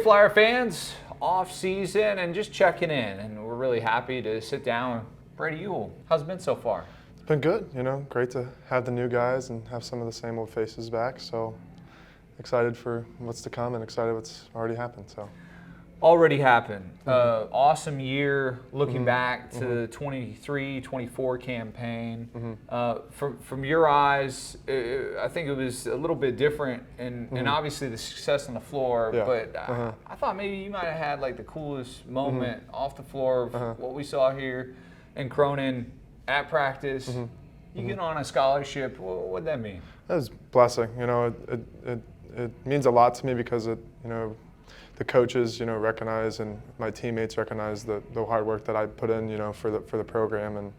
Flyer fans, off season and just checking in, and we're really happy to sit down with Brady Uhl. How's it been so far? It's been good, great to have the new guys and have some of the same old faces back. So excited for what's to come and excited what's already happened. So already happened. Awesome year looking back to the 23-24 campaign. From your eyes, I think it was a little bit different, and obviously the success on the floor, but I thought maybe you might have had like the coolest moment off the floor of what we saw here in Cronin at practice. You get on a scholarship, what'd that mean? That was a blessing. It means a lot to me because the coaches, recognize, and my teammates recognize the hard work that I put in, for the program, and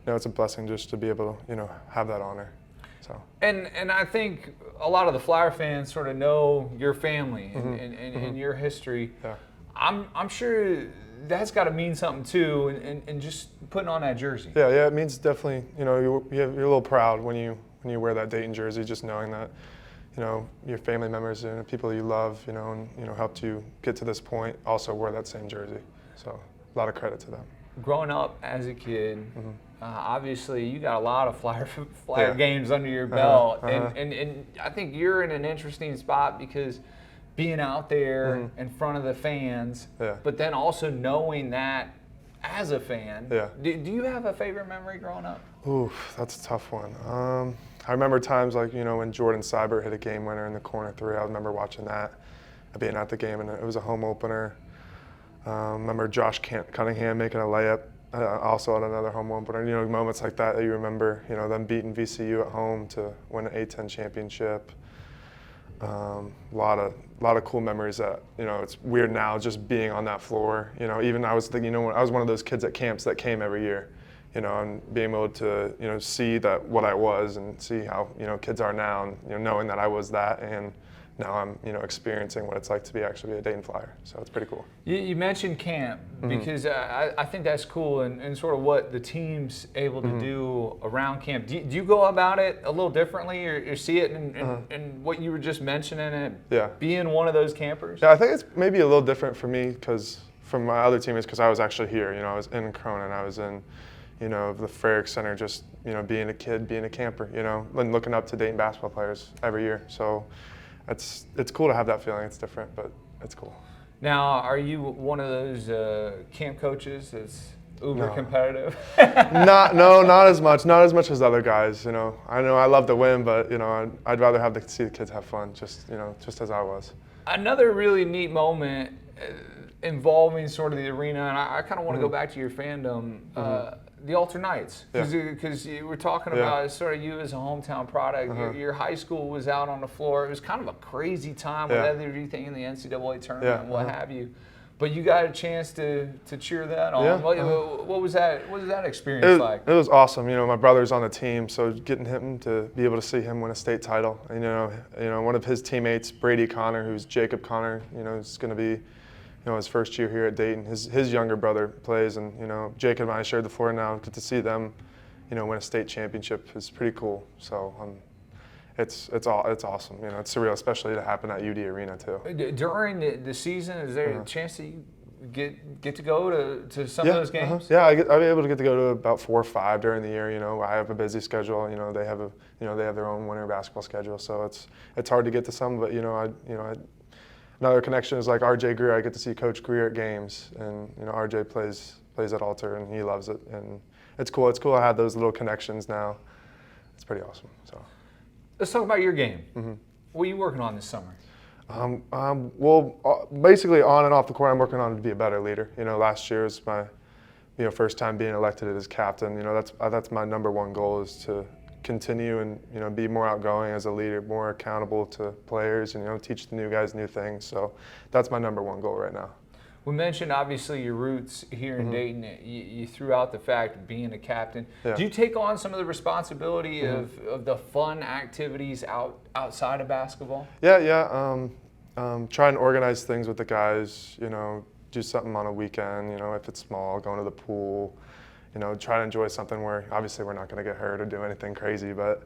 it's a blessing just to be able to, have that honor. So. And I think a lot of the Flyer fans sort of know your family and your history. Yeah. I'm sure that's got to mean something too, and just putting on that jersey. Yeah, it means definitely. You're a little proud when you wear that Dayton jersey, just knowing that. Your family members and people you love, and helped you get to this point also wore that same jersey. So a lot of credit to them. Growing up as a kid, obviously you got a lot of Flyer games under your belt, and I think you're in an interesting spot because being out there in front of the fans, but then also knowing that as a fan. Do you have a favorite memory growing up? Ooh, that's a tough one. I remember times like, when Jordan Seibert hit a game winner in the corner three. I remember watching that, being at the game, and it was a home opener. Remember Josh Cunningham making a layup, also at another home opener. Moments like that you remember, them beating VCU at home to win an A-10 championship. A lot of cool memories that, it's weird now just being on that floor. Even I was thinking, I was one of those kids at camps that came every year. And being able to, see that what I was and see how, kids are now, and, knowing that I was that, and now I'm, experiencing what it's like to be actually a Dayton Flyer. So it's pretty cool. You mentioned camp because I think that's cool and sort of what the team's able to do around camp. Do you go about it a little differently or see it in what you were just mentioning, being one of those campers? Yeah, I think it's maybe a little different for me because from my other teammates, because I was actually here. I was in Cronin, I was in the Frerick Center, just, being a kid, being a camper, and looking up to Dayton basketball players every year. So it's cool to have that feeling. It's different, but it's cool. Now, are you one of those camp coaches that's uber competitive? Not as much. Not as much as other guys, I know I love to win, but, I'd rather see the kids have fun, just as I was. Another really neat moment involving sort of the arena, and I kind of want to go back to your fandom, the Alter Knights, because you were talking about sort of you as a hometown product. Your high school was out on the floor. It was kind of a crazy time with everything in the NCAA tournament and what have you. But you got a chance to cheer that on. What was that experience like? It was awesome. My brother's on the team, so getting him to be able to see him win a state title. And, one of his teammates, Brady Connor, who's Jacob Connor, is going to be his first year here at Dayton. His younger brother plays, and Jacob and I shared the floor now. Get to see them, win a state championship is pretty cool. So it's awesome. It's surreal, especially to happen at UD Arena too. During the season, is there a chance that you get to go to some of those games? Yeah, I'll be able to get to go to about 4 or 5 during the year. I have a busy schedule. They have they have their own winter basketball schedule, so it's hard to get to some. But another connection is like RJ Greer. I get to see Coach Greer at games, and RJ plays at Alter, and he loves it, and it's cool. It's cool to have those little connections now. It's pretty awesome. So, let's talk about your game. What are you working on this summer? Well, basically on and off the court, I'm working on to be a better leader. Last year was my first time being elected as captain. That's my number one goal, is to continue and be more outgoing as a leader, more accountable to players, and teach the new guys new things. So that's my number one goal right now. We mentioned obviously your roots here in Dayton. You threw out the fact of being a captain. Do you take on some of the responsibility of the fun activities outside of basketball? Yeah. Try and organize things with the guys. Do something on a weekend. If it's small, going to the pool. Try to enjoy something where obviously we're not going to get hurt or do anything crazy, but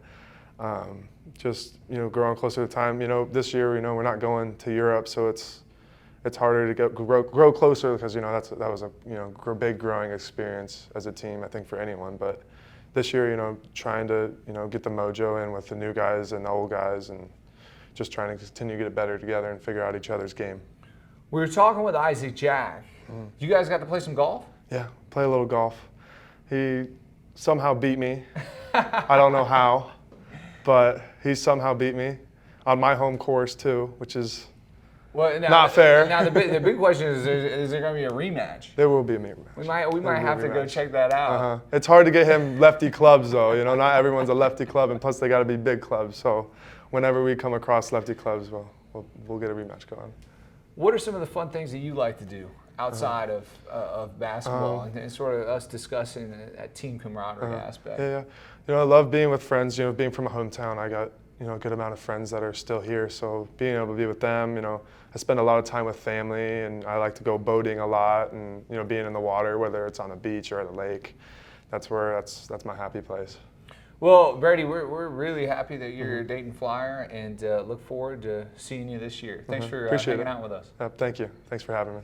just growing closer to time. This year we're not going to Europe, so it's it's harder to grow closer because that was a big growing experience as a team, I think, for anyone. But this year, trying to get the mojo in with the new guys and the old guys, and just trying to continue to get it better together and figure out each other's game. We were talking with Isaac Jack. You guys got to play some golf? Yeah, play a little golf. He somehow beat me. I don't know how, but he somehow beat me on my home course too, which is not fair. Now the big question is there going to be a rematch? There will be a rematch. We might have to go check that out. It's hard to get him lefty clubs though. Not everyone's a lefty club, and plus they got to be big clubs. So whenever we come across lefty clubs, we'll get a rematch going. What are some of the fun things that you like to do outside of basketball, and sort of us discussing that team camaraderie aspect? Yeah. I love being with friends. Being from a hometown, I got a good amount of friends that are still here. So being able to be with them, I spend a lot of time with family, and I like to go boating a lot, and being in the water, whether it's on a beach or at a lake. That's my happy place. Well, Brady, we're really happy that you're a Dayton Flyer, and look forward to seeing you this year. Thanks for hanging out with us. Thank you. Thanks for having me.